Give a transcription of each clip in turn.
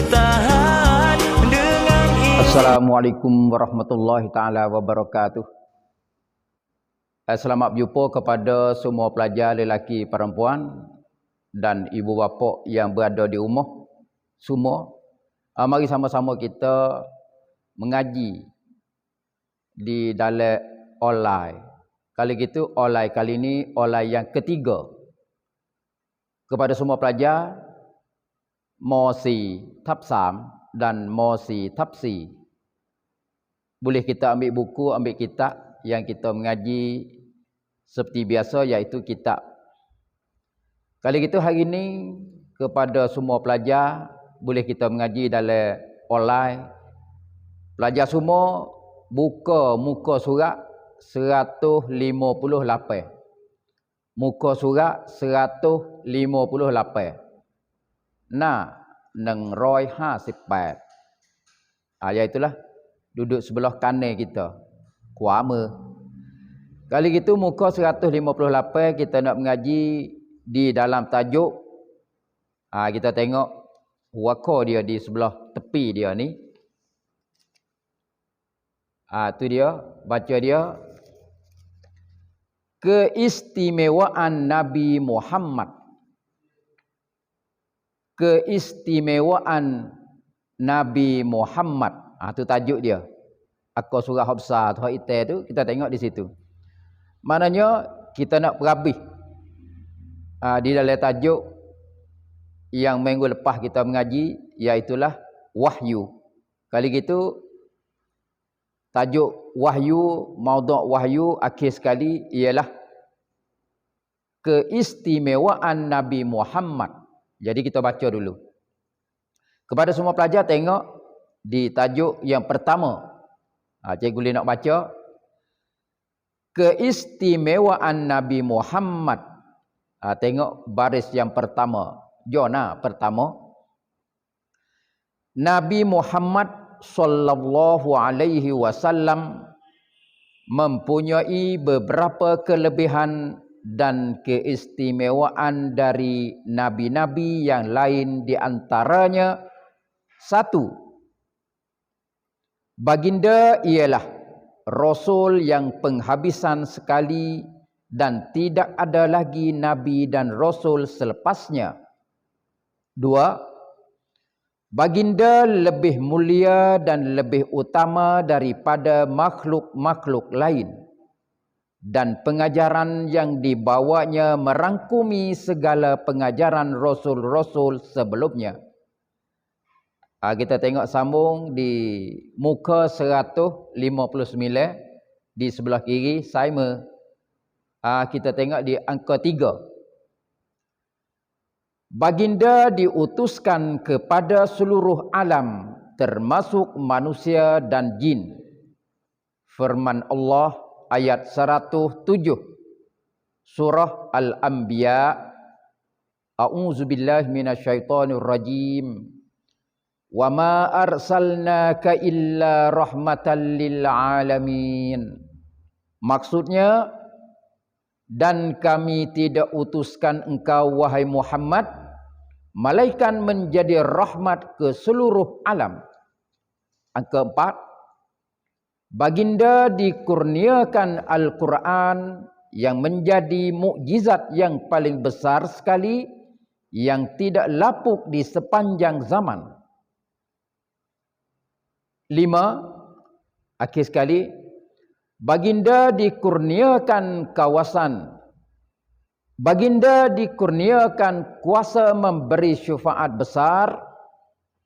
bertahan dengan Assalamualaikum warahmatullahi taala wabarakatuh. Selamat berjumpa kepada semua pelajar lelaki perempuan dan ibu bapa yang berada di rumah semua. Mari sama-sama kita mengaji di dalam online. Kali gitu online kali ini online yang ketiga. Kepada semua pelajar Mosi Tapsam dan Mosi Tapsi. Boleh kita ambil buku, ambil kitab yang kita mengaji seperti biasa, iaitu kitab. Kali gitu hari ini kepada semua pelajar boleh kita mengaji dalam online. Pelajar semua buka muka surat 158. Muka surat 158. Nah, 158. Iaitulah duduk sebelah kanan kita. Kuama. Kali gitu muka 158 kita nak mengaji di dalam tajuk. Kita tengok waka dia di sebelah tepi dia ni. Tu dia, baca dia. Keistimewaan Nabi Muhammad. Keistimewaan Nabi Muhammad. Tu tajuk dia. Aku surah Hafsah atau Itai tu kita tengok di situ. Maknanya kita nak perhabis di dalam tajuk yang minggu lepas kita mengaji, iaitulah wahyu. Kali gitu tajuk wahyu, maudhu' wahyu akhir sekali ialah keistimewaan Nabi Muhammad. Jadi kita baca dulu. Kepada semua pelajar tengok di tajuk yang pertama. Cikgu boleh nak baca. Keistimewaan Nabi Muhammad. Tengok baris yang pertama. Jona pertama. Nabi Muhammad sallallahu alaihi wasallam mempunyai beberapa kelebihan dan keistimewaan dari nabi-nabi yang lain, di antaranya 1. Baginda ialah Rasul yang penghabisan sekali dan tidak ada lagi Nabi dan Rasul selepasnya. 2. Baginda lebih mulia dan lebih utama daripada makhluk-makhluk lain. Dan pengajaran yang dibawanya merangkumi segala pengajaran Rasul-Rasul sebelumnya. Kita tengok sambung di muka 159 di sebelah kiri sama. Kita tengok di angka 3. Baginda diutuskan kepada seluruh alam termasuk manusia dan jin. Firman Allah ayat 107 surah Al-Anbiya. A'udzubillahi minasyaitonirrajim. Wa ma arsalnaka illa rahmatan lil alamin. Maksudnya, dan kami tidak utuskan engkau wahai Muhammad malaikat menjadi rahmat ke seluruh alam. Angka 4. Baginda dikurniakan Al-Quran yang menjadi mukjizat yang paling besar sekali yang tidak lapuk di sepanjang zaman. 5. Akhir sekali, baginda dikurniakan kawasan. Baginda dikurniakan kuasa memberi syafaat besar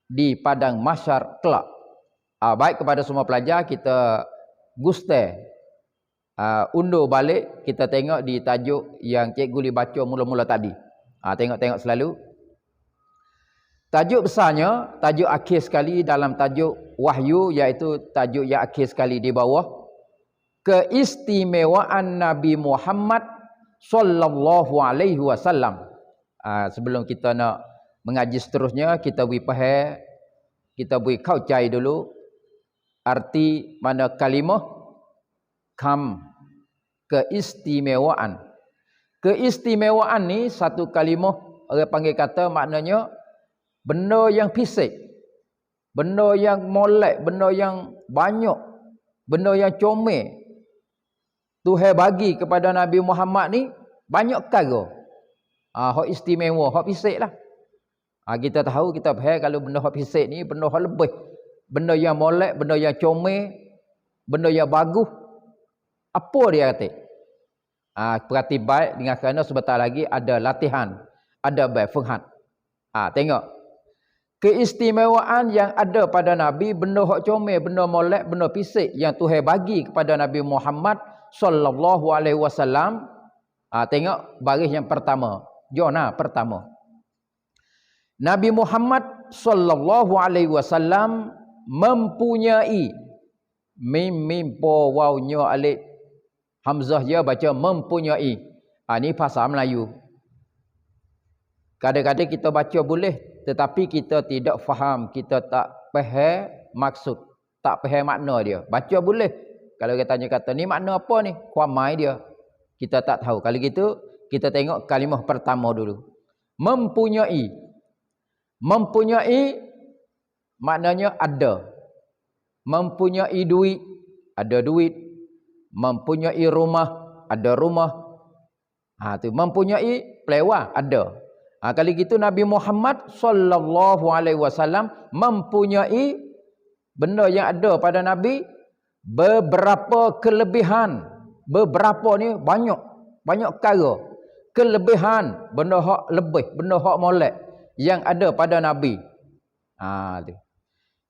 di padang mahsyar kelak. Baik kepada semua pelajar, kita guste undur balik, kita tengok di tajuk yang cikgu boleh baca mula-mula tadi. Tengok-tengok selalu. Tajuk besarnya, tajuk akhir sekali dalam tajuk wahyu, iaitu tajuk yang akhir sekali di bawah. Keistimewaan Nabi Muhammad sallallahu alaihi wasallam. Sebelum kita nak mengaji seterusnya, kita beri faham, kita beri kaucai dulu arti mana kalimah kam, keistimewaan. Keistimewaan ni satu kalimah, orang panggil kata maknanya benda yang fisik. benda yang molek, benda yang banyak, benda yang comel Tuhan bagi kepada Nabi Muhammad ni banyak perkara. Hak istimewa, hak pisik lah. Kita tahu, kita faham kalau benda hak pisik ni benda hak lebih. Benda yang molek, benda yang comel, benda yang bagus. Apa dia kata? Perhati baik dengan kerana sebentar lagi ada latihan, ada baik fenghat. Tengok. Keistimewaan yang ada pada Nabi, benda hak comel, benda molek, benda pisik yang Tuhan bagi kepada Nabi Muhammad sallallahu alaihi wasallam. Tengok baris yang pertama. Jona pertama. Nabi Muhammad sallallahu alaihi wasallam mempunyai mim po waw nyo alif hamzah dia baca mempunyai. Ni bahasa Melayu. Kadang-kadang kita baca boleh tetapi kita tidak faham, kita tak faham maksud, tak faham makna dia. Baca boleh. Kalau kita tanya kata ni makna apa ni? Kuamai dia. Kita tak tahu. Kalau gitu kita tengok kalimah pertama dulu. Mempunyai. Mempunyai maknanya ada. Mempunyai duit, ada duit. Mempunyai rumah, ada rumah. Tu mempunyai pelewah, ada. Kalau gitu Nabi Muhammad sallallahu alaihi wasallam mempunyai benda yang ada pada Nabi beberapa kelebihan. Beberapa ni banyak perkara. Kelebihan, benda hak lebih, benda hak molek yang ada pada Nabi.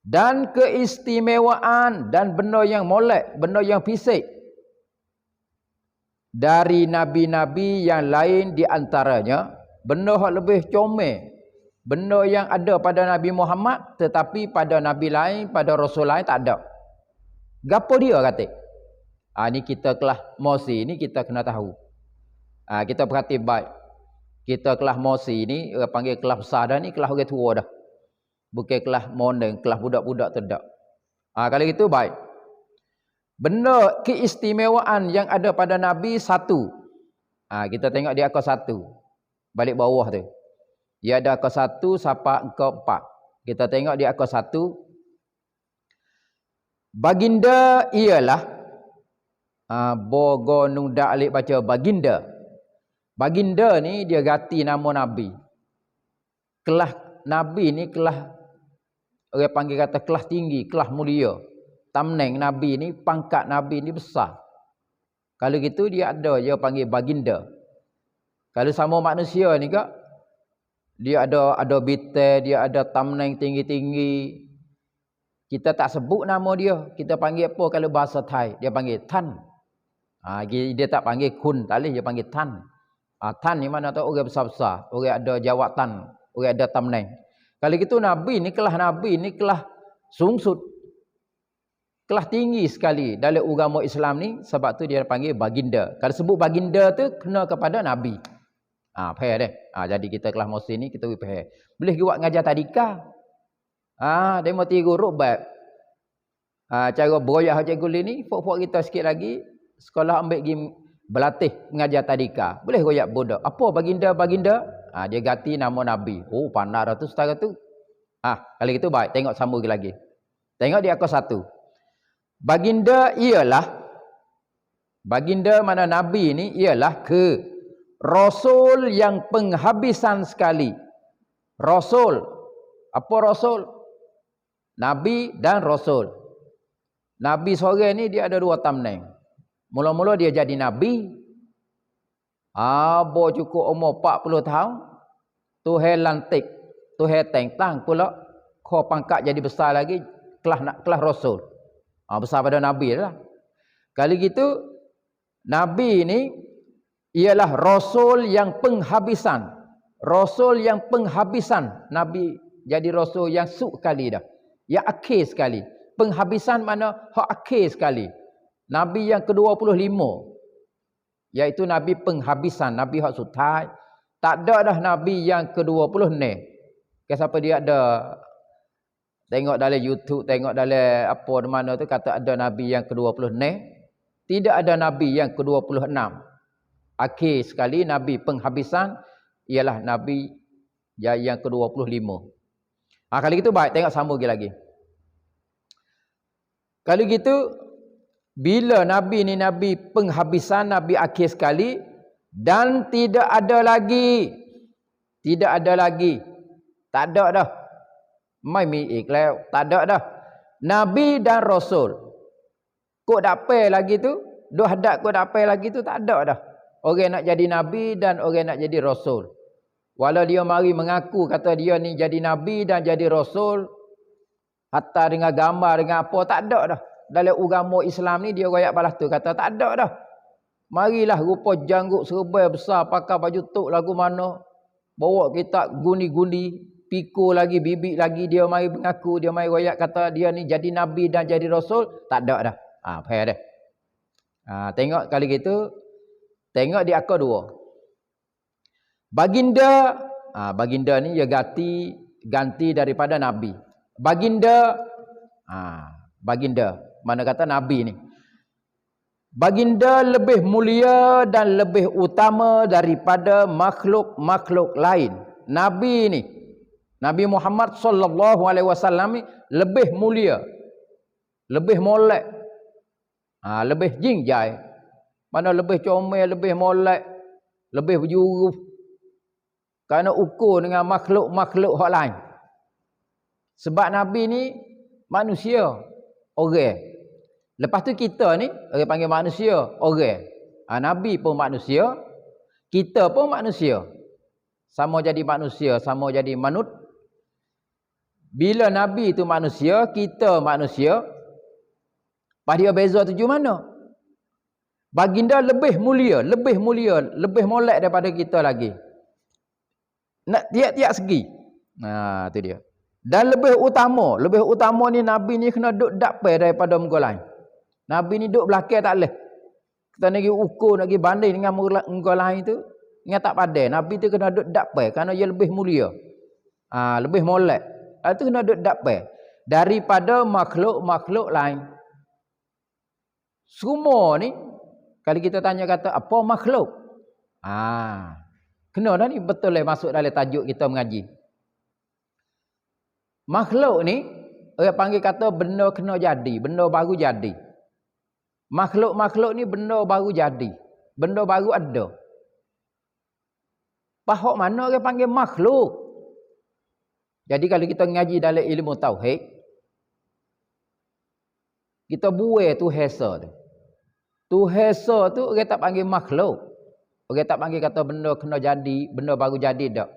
Dan keistimewaan dan benda yang molek, benda yang fisik dari nabi-nabi yang lain, di antaranya benda hak lebih comel, benda yang ada pada Nabi Muhammad tetapi pada nabi lain, pada rasul lain tak ada. Gapo dia kata? Ni kita kelas mosi ni kita kena tahu. Kita perhati baik. Kita kelas mosi ni panggil kelas besar dah, ni kelas orang tua dah. Bukan kelas modern, kelas budak-budak tu tak. Kalau gitu baik. Benda keistimewaan yang ada pada Nabi satu. Kita tengok dia angka satu. Balik bawah tu. Dia ada angka satu sampai angka 4. Kita tengok dia angka satu. Baginda ialah bogo nung dak alik baca baginda. Baginda ni dia ganti nama Nabi. Kelas Nabi ni kelas, orang panggil kata kelas tinggi, kelas mulia. Tamneng Nabi ni, pangkat Nabi ni besar. Kalau gitu dia panggil baginda. Kalau sama manusia ni kak, dia ada bintang, dia ada tamneng tinggi-tinggi. Kita tak sebut nama dia, kita panggil apa kalau bahasa Thai? Dia panggil Tan. Dia tak panggil kun, tak boleh, dia panggil Tan. Tan ni mana tahu orang besar-besar, orang ada jawatan, orang ada tamneng. Kalau gitu Nabi ni kelas sungsut. Kelas tinggi sekali dalam agama Islam ni, sebab tu dia panggil baginda. Kalau sebut baginda tu kena kepada Nabi. Faham deh. Jadi kita kelas mosi ni kita faham. Boleh buat ngajar tadika. Demo 3 rubat. Cara beroyak cikgu ni, fok-fok kita sikit lagi sekolah ambil pergi berlatih mengajar tadika. Boleh royak budak. Apa baginda? Dia ganti nama Nabi. Pandai dah tu setara tu. Kalau gitu baik, tengok sambung lagi. Tengok dia angka 1. Baginda mana Nabi ni ialah Rasul yang penghabisan sekali. Rasul. Apa Rasul? Nabi dan Rasul. Nabi seorang ni dia ada 2 tamneng. Mula-mula dia jadi Nabi. Cukup umur 40 tahun. Tuhan lantik. Tuhan tentang pula. Kau pangkat jadi besar lagi. Kelas Rasul. Besar pada Nabi lah. Kali gitu, Nabi ini ialah Rasul yang penghabisan. Rasul yang penghabisan. Nabi jadi Rasul yang sekali dah. Yang akhir sekali. Penghabisan mana? Hak akhir sekali. Nabi yang ke-25. Iaitu Nabi penghabisan. Nabi hak sutai. Tak ada dah Nabi yang ke-20 ni. Siapa dia ada tengok dalam YouTube, tengok dalam apa di mana tu kata ada Nabi yang ke-20 ni. Tidak ada Nabi yang ke-26. Akhir sekali Nabi penghabisan ialah Nabi yang ke-25. Kali itu baik, tengok sambung lagi. Kalau gitu, bila Nabi ni Nabi penghabisan, Nabi akhir sekali, dan tidak ada lagi, tak ada dah. Mai mi iklau, tak ada dah. Nabi dan Rasul. Kok dapai lagi tu? Dua hadat kok dapai lagi tu tak ada dah. Orang nak jadi Nabi dan orang nak jadi Rasul. Walau dia mari mengaku kata dia ni jadi Nabi dan jadi Rasul, hatta dengan gambar dengan apa, tak ada dah. Dalam agama Islam ni dia royak balas tu kata tak ada dah. Marilah rupa janggut serbai besar pakai baju tok lagu mana, bawa kita guni-guni, pikul lagi, bibik lagi, dia mari mengaku, dia mari royak kata dia ni jadi Nabi dan jadi Rasul, tak ada dah. Faham dah. Tengok kali gitu, tengok di akar 2. Baginda, baginda ni dia ganti daripada Nabi. Baginda, baginda, mana kata Nabi ni. Baginda lebih mulia dan lebih utama daripada makhluk-makhluk lain. Nabi ni, Nabi Muhammad sallallahu alaihi wasallam ni lebih mulia, lebih molek, lebih jingjai. Mana lebih comel, lebih molek, lebih berjuruf. Kerana ukur dengan makhluk-makhluk hak lain. Sebab Nabi ni manusia, orang. Lepas tu kita ni, orang panggil manusia, orang. Nabi pun manusia, kita pun manusia. Sama jadi manusia, sama jadi manut. Bila Nabi tu manusia, kita manusia, pada dia beza tuju mana? Baginda lebih mulia, lebih molek daripada kita lagi. Nak tiap-tiap segi. Tu dia. Dan lebih utama ni Nabi ni kena duduk dapai daripada muka lain. Nabi ni duduk belakang tak boleh. Kita nak pergi ukur, nak pergi banding dengan muka lain tu, ingat tak padai. Nabi tu kena duduk dapai kerana dia lebih mulia. Lebih molek. Itu kena duduk dapai daripada makhluk-makhluk lain. Semua ni kalau kita tanya kata apa makhluk? Kena dah ni betul lah masuk dalam tajuk kita mengaji. Makhluk ni orang panggil kata benda kena jadi, benda baru jadi. Makhluk-makhluk ni benda baru jadi, benda baru ada. Pahak mana orang panggil makhluk? Jadi kalau kita mengaji dalam ilmu tauhid, kita buai tu hesa tu. Tu hesa tu orang tak panggil makhluk. Orang tak panggil kata benda kena jadi, benda baru jadi dak.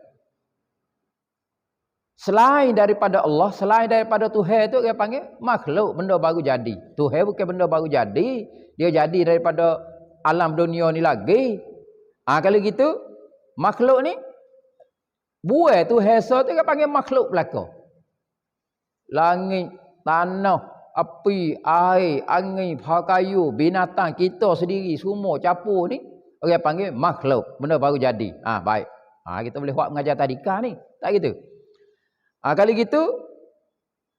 Selain daripada Allah, selain daripada Tuhan tu orang panggil makhluk, benda baru jadi. Tuhan bukan benda baru jadi, dia jadi daripada alam dunia ni lagi. Kalau gitu, makhluk ni buai tu hesa tu orang panggil makhluk belaka. Langit, tanah, api, air, angin, kayu, binatang, kita sendiri semua capur ni orang panggil makhluk, benda baru jadi. Baik. Kita boleh buat mengajar tadika ni. Tak gitu. Kali gitu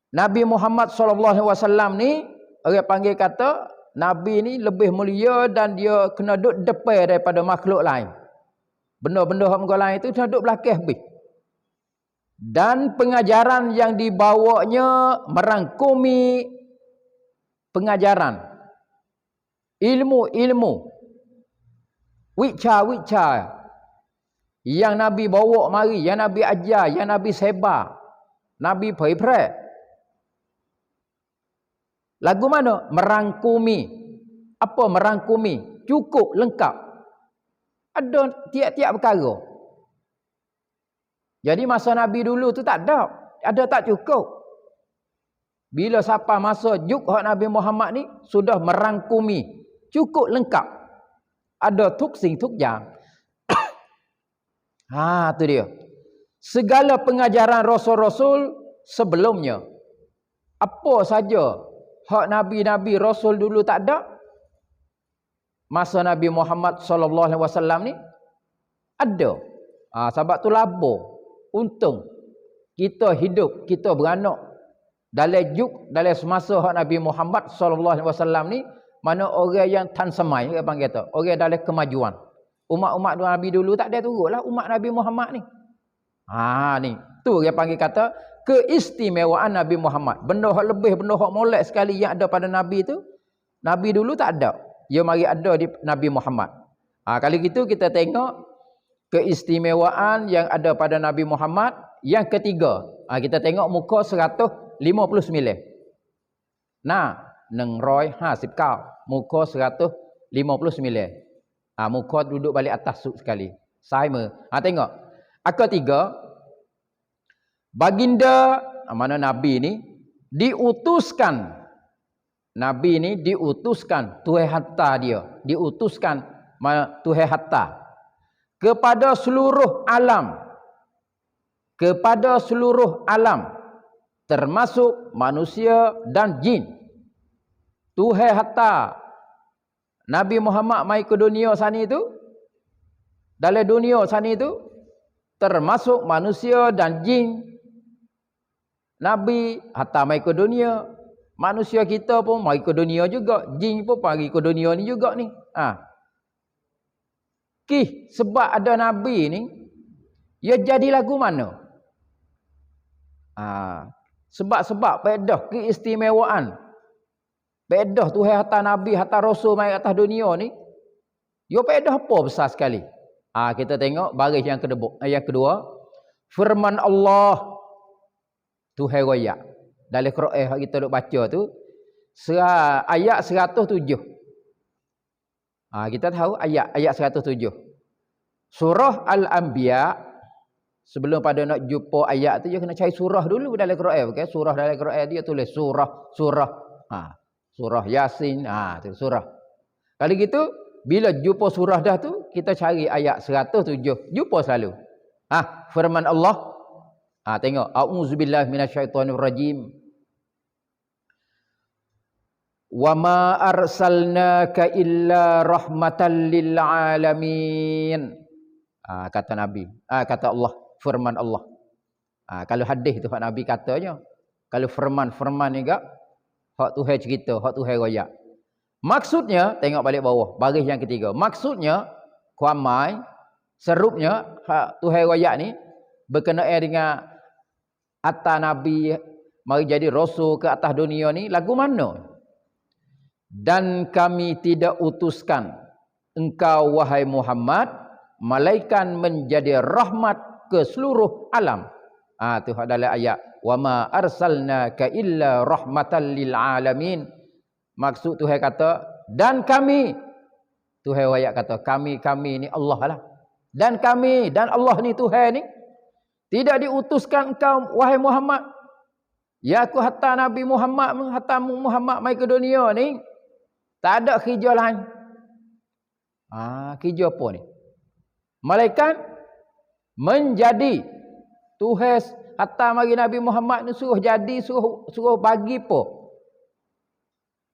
Nabi Muhammad sallallahu alaihi wasallam ni orang panggil kata Nabi ni lebih mulia dan dia kena duduk depan daripada makhluk lain. Benda-benda hak muka lain tu kena duduk belakang habis. Dan pengajaran yang dibawanya merangkumi pengajaran ilmu-ilmu wicca yang Nabi bawa mari, yang Nabi ajar, yang Nabi sebar, Nabi pai-pai. Lagu mana? Merangkumi. Apa merangkumi? Cukup, lengkap. Ada tiap-tiap perkara. Jadi masa Nabi dulu tu tak ada. Ada tak cukup. Bila siapa masa juk hak Nabi Muhammad ni sudah merangkumi. Cukup, lengkap. Ada tuksing tuk jang. Tu dia. Segala pengajaran Rasul-Rasul sebelumnya. Apa saja hak Nabi-Nabi Rasul dulu tak ada. Masa Nabi Muhammad sallallahu alaihi wasallam ni ada. Sebab tu labo. Untung kita hidup, kita beranak dalam dalam semasa hak Nabi Muhammad sallallahu alaihi wasallam ni, mana orang yang tan semai, dia panggil tu, orang dalam kemajuan. Umat-umat Nabi dulu tak ada turutlah umat Nabi Muhammad ni. Ni tu dia panggil kata keistimewaan Nabi Muhammad. Benda hak lebih, benda hak molek sekali yang ada pada Nabi tu, Nabi dulu tak ada. Dia mari ada di Nabi Muhammad. Kali gitu kita tengok keistimewaan yang ada pada Nabi Muhammad. Yang ketiga, kita tengok muka 159. Nah, 159. Muka 159. Muka duduk balik atas sekali. Sama. Tengok. Ketiga, baginda mana Nabi ni diutuskan. Nabi ni diutuskan Tuhan hatta dia. Diutuskan Tuhan hatta kepada seluruh alam. Kepada seluruh alam termasuk manusia dan jin. Tuhan hatta Nabi Muhammad mai ke dunia sana itu, dalam dunia sana itu termasuk manusia dan jin. Nabi hatta mai ke dunia, manusia kita pun mai ke dunia juga, jin pun pergi ke dunia ni juga ni. Sebab ada Nabi ni, ia jadi lagu mana? Sebab pedah keistimewaan. Pedah Tuhan hatta Nabi, hatta Rasul mai atas dunia ni. Ia pedah apa besar sekali. Kita tengok baris yang kedua. Firman Allah. Tuhan royak. Dalam Quran kita duk baca tu. Ayat 107. Kita tahu ayat 107. Surah Al-Anbiya. Sebelum pada nak jumpa ayat tu, dia kena cari surah dulu dalam Quran. Okay? Surah dalam Quran dia tulis surah. Surah Yasin. Tu surah. Kalau gitu, bila jumpa surah dah tu, kita cari ayat 107. Jumpa selalu. Firman Allah. Tengok. A'udzubillahi minasyaitonirrajim. Wa ma arsalnaka illa rahmatan lil alamin. Kata Nabi. Kata Allah. Firman Allah. Kalau hadis tu hak Nabi katanya. Kalau firman ni gak hak Tuhan cerita, hak Tuhan royak. Maksudnya, tengok balik bawah, baris yang ketiga. Maksudnya, kuamai, serupnya hak Tuhan royak ni berkenaan dengan atas Nabi mari jadi rasul ke atas dunia ni lagu mana? Dan kami tidak utuskan engkau wahai Muhammad malaikat menjadi rahmat ke seluruh alam. Tu dalam ayat wa ma arsalnaka illa rahmatan lil alamin. Maksud Tuhan kata dan kami, Tuhan ayat kata kami ni Allah lah. Dan kami dan Allah ni Tuhan ni tidak diutuskan engkau wahai Muhammad. Ya aku hatta Nabi Muhammad, hatta Muhammad mai ke dunia ni tak ada kerja lain. Kerja apa ni? Malaikat menjadi Tuhan hatta mari Nabi Muhammad ni suruh jadi, suruh bagi apa?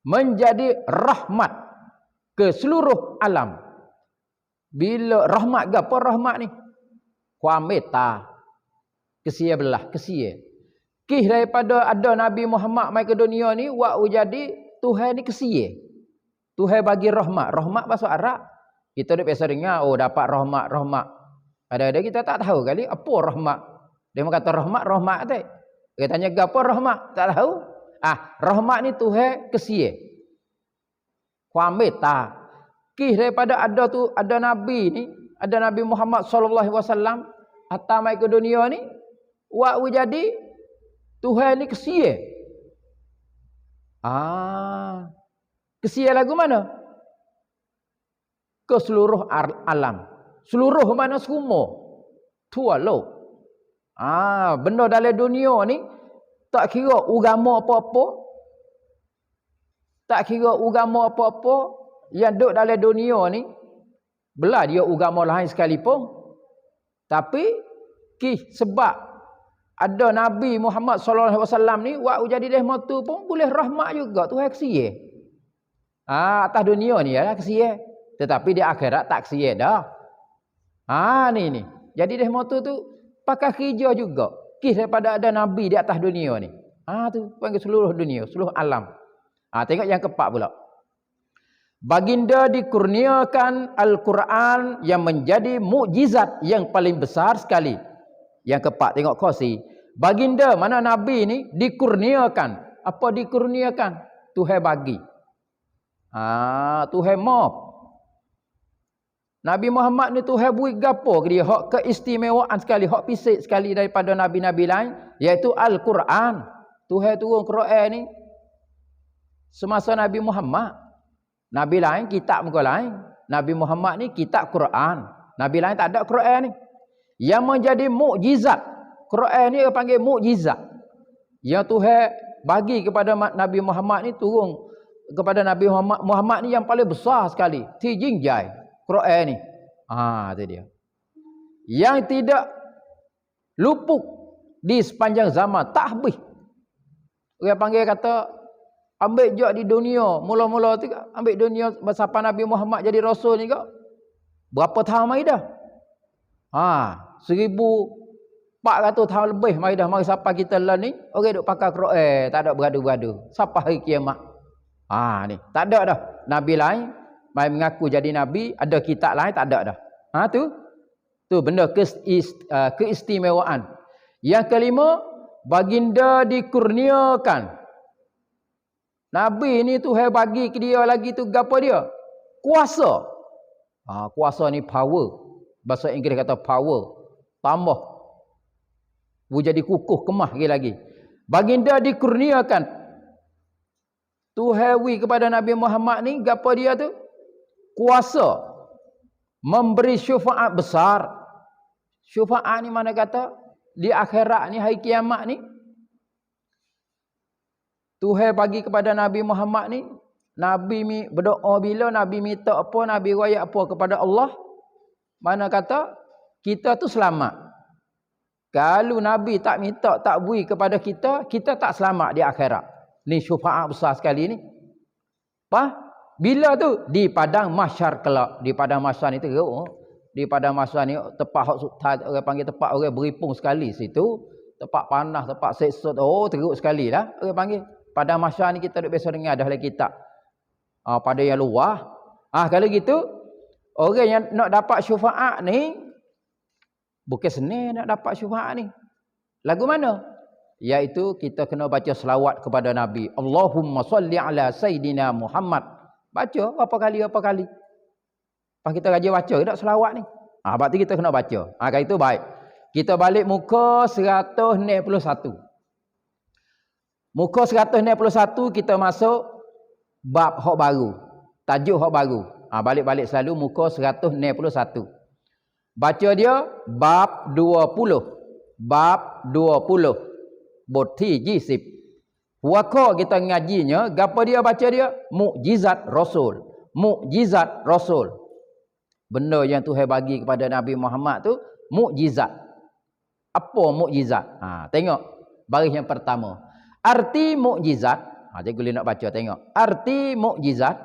Menjadi rahmat ke seluruh alam. Bila rahmat ke apa rahmat ni? Kuameta. Kesia belah, kesia. Kih daripada ada Nabi Muhammad mai ke dunia ni, wak jadi Tuhan ni kesia. Tuhan bagi rahmat. Rahmat bahasa Arab. Kita dah biasa dengar, dapat rahmat. Kadang-kadang kita tak tahu kali apa rahmat. Dia kata rahmat tu. Dia tanya apa rahmat? Tak tahu. Rahmat ni Tuhan kesia. Kuameta. Kih daripada ada Nabi ni, ada Nabi Muhammad sallallahu alaihi wasallam hatta mai ke dunia ni, wak jadi Tuhan ni kesia. Kesia lagu mana? Ke seluruh alam. Seluruh mana semua. Tualau. Benda dalam dunia ni tak kira agama apa-apa. Tak kira agama apa-apa yang duduk dalam dunia ni. Belah dia agama lain sekalipun. Tapi sebab ada Nabi Muhammad sallallahu alaihi wasallam ni wak jadi dia matu pun boleh rahmat juga Tuhan kesia. Atas dunia ni lah kesia. Tetapi di akhirat tak kesia dah. Ni. Jadi dia motor tu pakai kerja juga. Daripada ada Nabi di atas dunia ni. Tu panggil seluruh dunia, seluruh alam. Tengok yang keempat pula. Baginda dikurniakan Al-Quran yang menjadi mukjizat yang paling besar sekali. Yang keempat, tengok kursi. Baginda mana Nabi ni dikurniakan. Apa dikurniakan? Tuhan bagi. Tuhan maaf. Nabi Muhammad ni Tuhan beri gapo ke dia? Hak keistimewaan sekali, hak pisik sekali daripada nabi-nabi lain, iaitu Al-Quran. Tuhan turun Quran ni semasa Nabi Muhammad. Nabi lain kitab muka lain. Nabi Muhammad ni kitab Quran. Nabi lain tak ada Quran ni. Yang menjadi mukjizat. Quran ni dia panggil mukjizat. Yang Tuhan bagi kepada Nabi Muhammad ni turun kepada Nabi Muhammad ni yang paling besar sekali. Ti jingjai Quran ni. Itu dia. Yang tidak luput di sepanjang zaman, tak habis. Orang panggil kata ambil je di dunia. Mula-mula tu ambil dunia sampai Nabi Muhammad jadi rasul ni kak. Berapa tahun mai dah? 1400 tahun lebih mai dah mari sampai kita lah ni. Orang duk pakai Quran, tak ada bergaduh-gaduh. Sampai hari kiamat. Ni, tak ada dah. Nabi lain mai mengaku jadi nabi, ada kitab lain tak ada dah. Tu benda keistimewaan. Yang kelima, baginda dikurniakan. Nabi ni Tuhan bagi ke dia lagi tu gapo dia? Kuasa. Kuasa ni power. Bahasa Inggeris kata power. Tambah. Jadi kukuh kemah lagi. Baginda dikurniakan. Tuhan wi kepada Nabi Muhammad ni gapo dia tu? Kuasa. Memberi syafaat besar. Syafaat ni mana kata? Di akhirat ni, hari kiamat ni, Tuhan bagi kepada Nabi Muhammad ni, Nabi berdoa bila, Nabi minta apa, Nabi raya apa kepada Allah, mana kata kita tu selamat. Kalau Nabi tak minta, tak beri kepada kita, kita tak selamat di akhirat. Ni syafaat besar sekali ni. Bila tu? Di padang mahsyar kelak. Di padang mahsyar ni teruk. Di padang mahsyar ni tempat orang panggil tempat orang beripung sekali situ. Tempat panas, tempat seksa. Teruk sekali lah orang panggil. Padang mahsyar ni kita duk biasa dengar dah dalam kitab. Pada yang luar. Kalau gitu, orang yang nak dapat syafaat ni, bukan senang nak dapat syafaat ni. Lagu mana? Iaitu kita kena baca selawat kepada Nabi. Allahumma salli ala Sayyidina Muhammad. Baca berapa kali. Pas kita rajin baca tak selawat ni. Berarti kita kena baca. Kalau itu baik. Kita balik muka 161. Muka 161 kita masuk bab hak baru. Tajuk hak baru. Balik-balik selalu muka 161. Baca dia bab 20. Bab 20. Boti jisib. Waka kita ngajinya, gapo dia baca dia? Mukjizat Rasul. Mukjizat Rasul. Benda yang Tuhan bagi kepada Nabi Muhammad tu mukjizat. Apa mukjizat? Tengok baris yang pertama. Arti mukjizat. Cikgu nak baca tengok. Arti mukjizat.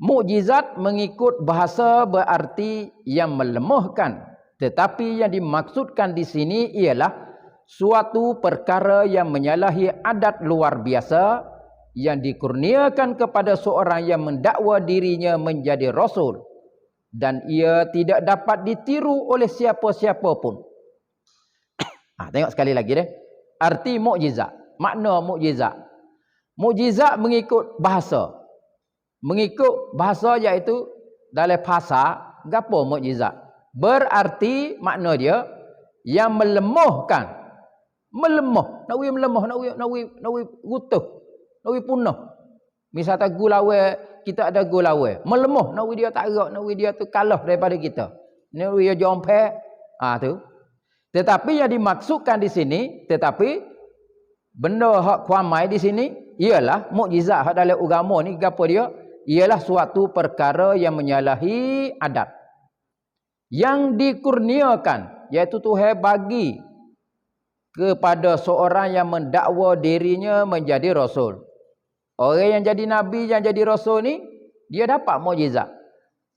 Mukjizat mengikut bahasa berarti yang melemahkan. Tetapi yang dimaksudkan di sini ialah suatu perkara yang menyalahi adat luar biasa yang dikurniakan kepada seorang yang mendakwa dirinya menjadi rasul dan ia tidak dapat ditiru oleh siapa-siapa pun. Tengok sekali lagi deh. Arti mukjizat. Makna mukjizat. Mukjizat mengikut bahasa. Mengikut bahasa iaitu dalam bahasa gapo mukjizat. Berarti makna dia yang melemahkan. Melemah. Nak melemah, nak rutuh. Nak punah. Misal tak gulawe, kita ada gulawe. Melemah, nak dia tak gerak, nak dia tu kalah daripada kita. Nak dia jompe. Tu. Tetapi yang dimaksudkan di sini, benda hak kuamai di sini ialah mukjizat hak dalam agama ni gapo dia? Ialah suatu perkara yang menyalahi adat. Yang dikurniakan, iaitu Tuhan bagi kepada seorang yang mendakwa dirinya menjadi rasul. Orang yang jadi nabi, yang jadi rasul ni, dia dapat mukjizat.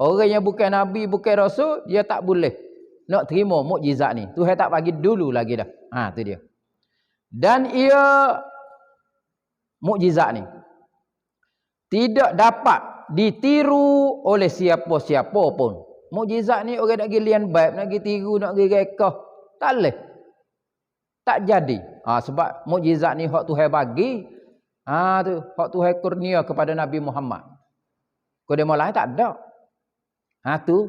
Orang yang bukan nabi, bukan rasul, dia tak boleh nak terima mukjizat ni. Tuhan tak bagi dulu lagi dah. Tu dia. Dan ia mukjizat ni tidak dapat ditiru oleh siapa-siapa pun. Mukjizat ni orang nak pergi lian baik, nak pergi tiru, nak pergi rekah, tak boleh. Tak jadi. Sebab mukjizat ni hak Tuhan bagi. Tu hak Tuhan kurnia kepada Nabi Muhammad. Kau demo lain tak ada. Tu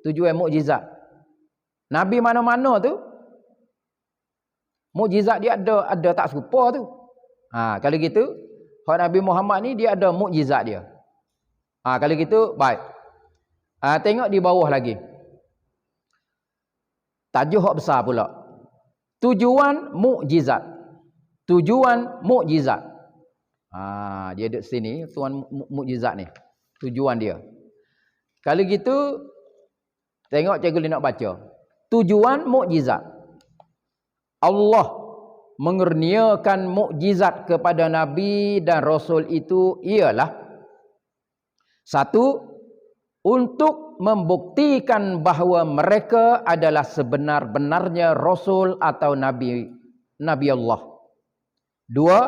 tujuan mukjizat. Nabi mana-mana tu mukjizat dia ada tak serupa tu. Kalau gitu, hak Nabi Muhammad ni dia ada mukjizat dia. Kalau gitu baik. Tengok di bawah lagi. Tajuk hak besar pula. Tujuan mukjizat. Tujuan mukjizat. Dia duduk sini, tujuan mukjizat ni. Tujuan dia. Kalau gitu tengok cikgu nak baca. Tujuan mukjizat. Allah mengurniakan mukjizat kepada Nabi dan Rasul itu ialah satu, untuk membuktikan bahawa mereka adalah sebenar-benarnya Rasul atau Nabi Allah. Dua,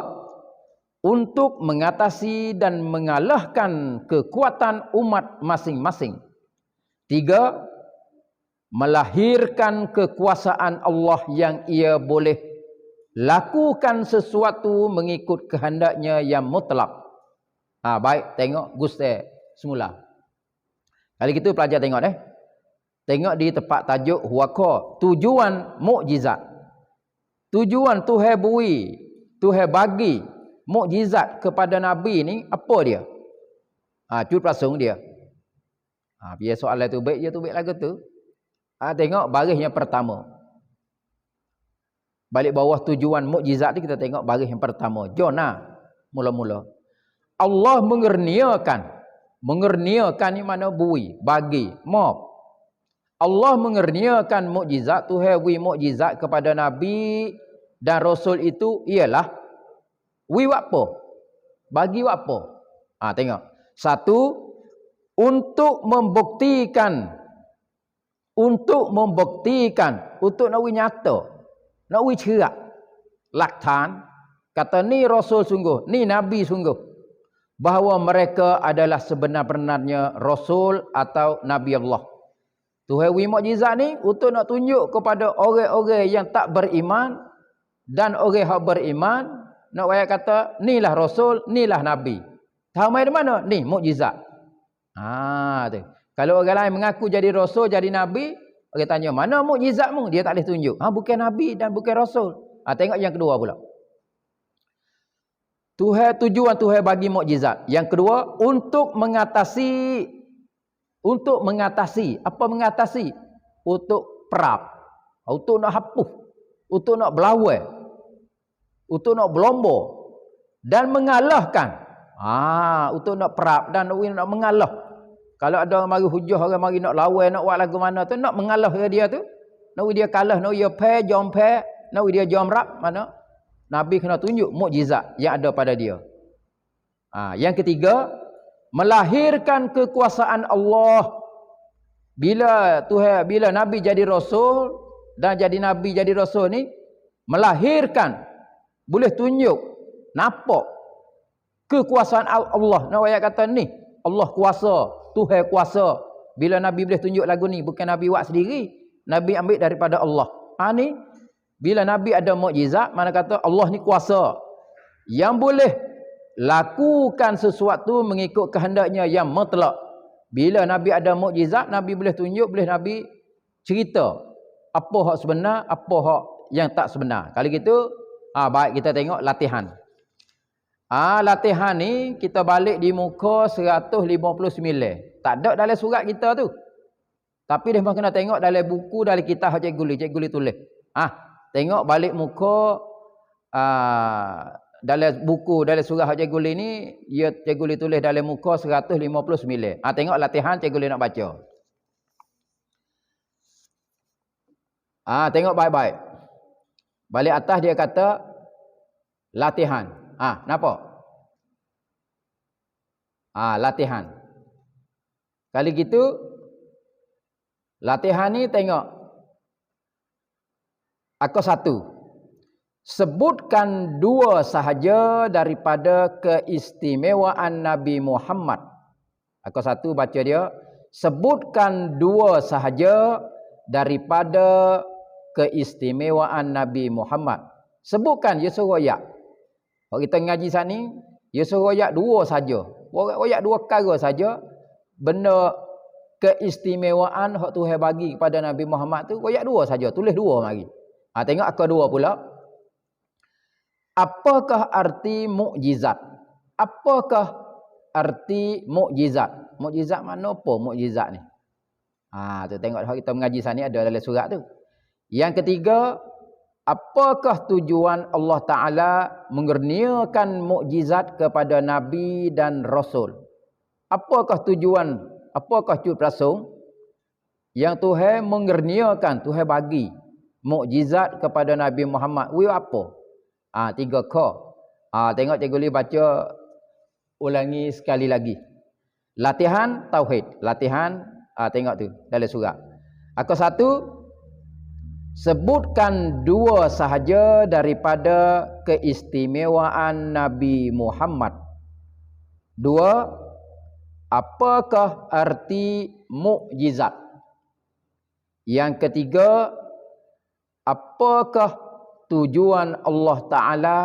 untuk mengatasi dan mengalahkan kekuatan umat masing-masing. Tiga, melahirkan kekuasaan Allah yang ia boleh lakukan sesuatu mengikut kehendaknya yang mutlak. Baik, tengok Gusti semula. Kali gitu pelajar tengok Tengok di tempat tajuk huwaqa, tujuan mukjizat. Tujuan Tuhan beri, Tuhan bagi mukjizat kepada Nabi ni apa dia? Cut prasung dia. Biar soalan tu baik je tu baik lagu tu. Tengok baris yang pertama. Balik bawah tujuan mukjizat ni kita tengok baris yang pertama. Jona mula-mula. Allah mengurniakan ni mana bui, bagi, mob. Allah mengurniakan mukjizat, Tuhan beri mukjizat kepada Nabi dan Rasul itu ialah wi apa? Bagi apa? Tengok. Satu, untuk membuktikan, untuk nak wi nyata, nak wi cerak, laktan, kata ni Rasul sungguh, ni Nabi sungguh, bahawa mereka adalah sebenar-benarnya Rasul atau Nabi Allah. Tuhan wi mukjizat ni untuk nak tunjuk kepada orang-orang yang tak beriman dan orang yang beriman, nak ayat kata nilah Rasul, nilah Nabi. Tahu mai di mana? Ni mukjizat. Tu. Kalau orang lain mengaku jadi Rasul, jadi Nabi, orang tanya, mana mukjizatmu? Dia tak boleh tunjuk. Bukan Nabi dan bukan Rasul. Tengok yang kedua pula. Tujuan Tuhan bagi mukjizat. Yang kedua, untuk mengatasi. Apa mengatasi? Untuk perap. Untuk nak hapus. Untuk nak berlawan. Untuk nak berlomba. Dan mengalahkan. Untuk nak perap dan nak mengalah. Kalau ada orang mari hujah, orang mari nak lawan, nak buat lagu mana tu, nak mengalah dia tu. Nak dia kalah, nak dia jom nak dia jom rap, mana? Nabi kena tunjuk mukjizat yang ada pada dia. Yang ketiga, melahirkan kekuasaan Allah. Bila Nabi jadi Rasul dan jadi Nabi jadi Rasul ni, melahirkan, boleh tunjuk, nampak kekuasaan Allah. Nak ayat kata ni, Allah kuasa, Tuhan kuasa. Bila Nabi boleh tunjuk lagu ni, bukan Nabi buat sendiri, Nabi ambil daripada Allah. Ni bila Nabi ada mukjizat, mana kata Allah ni kuasa yang boleh lakukan sesuatu mengikut kehendaknya yang mutlak. Bila Nabi ada mukjizat, Nabi boleh tunjuk, boleh Nabi cerita apa hak sebenar, apa hak yang tak sebenar. Kalau gitu, baik kita tengok latihan. Latihan ni kita balik di muka 159. Tak ada dalam surat kita tu. Tapi dia kena tengok dalam buku, dalam kitab cikgu li tulis. Tengok balik muka dalam buku, dalam surah cikgu li ni, cikgu li tulis dalam muka 159. Tengok latihan cikgu li nak baca. Tengok baik-baik. Balik atas dia kata latihan. Nampak? Latihan. Kali gitu, latihan ni tengok. Satu. Sebutkan dua sahaja daripada keistimewaan Nabi Muhammad. Satu baca dia. Sebutkan dua sahaja daripada keistimewaan Nabi Muhammad. Sebutkan dia suruh royak. Kalau kita ngaji sini, dia suruh royak dua saja. Royak dua perkara saja. Benda keistimewaan hak Tuhan bagi kepada Nabi Muhammad tu royak dua saja, tulis dua mari. Tengok akal dua pula. Apakah arti mukjizat? Apakah arti mukjizat? Mukjizat mana apa mukjizat ni? Tu tengok hak kita mengaji sini ada dalam surat tu. Yang ketiga, apakah tujuan Allah Taala mengurniakan mukjizat kepada nabi dan rasul? Apakah tujuan, apakah tujuan prasung yang Tuhan mengurniakan, Tuhan bagi mukjizat kepada Nabi Muhammad? Wi apa? Tiga k. Tengok cikgu li baca ulangi sekali lagi. Latihan tauhid, latihan tengok tu dalam surat. Satu, sebutkan dua sahaja daripada keistimewaan Nabi Muhammad. Dua, apakah arti mukjizat? Yang ketiga, apakah tujuan Allah Ta'ala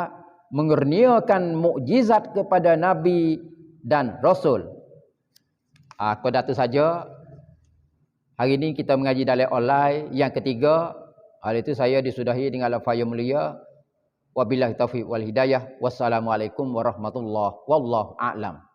mengurniakan mukjizat kepada Nabi dan Rasul? Pada itu saja. Hari ini kita mengaji dalam online. Yang ketiga, hal itu saya disudahi dengan lafaz yang mulia. Wabillahi taufiq wal hidayah. Wassalamualaikum warahmatullahi wabarakatuh. Wallahu a'lam.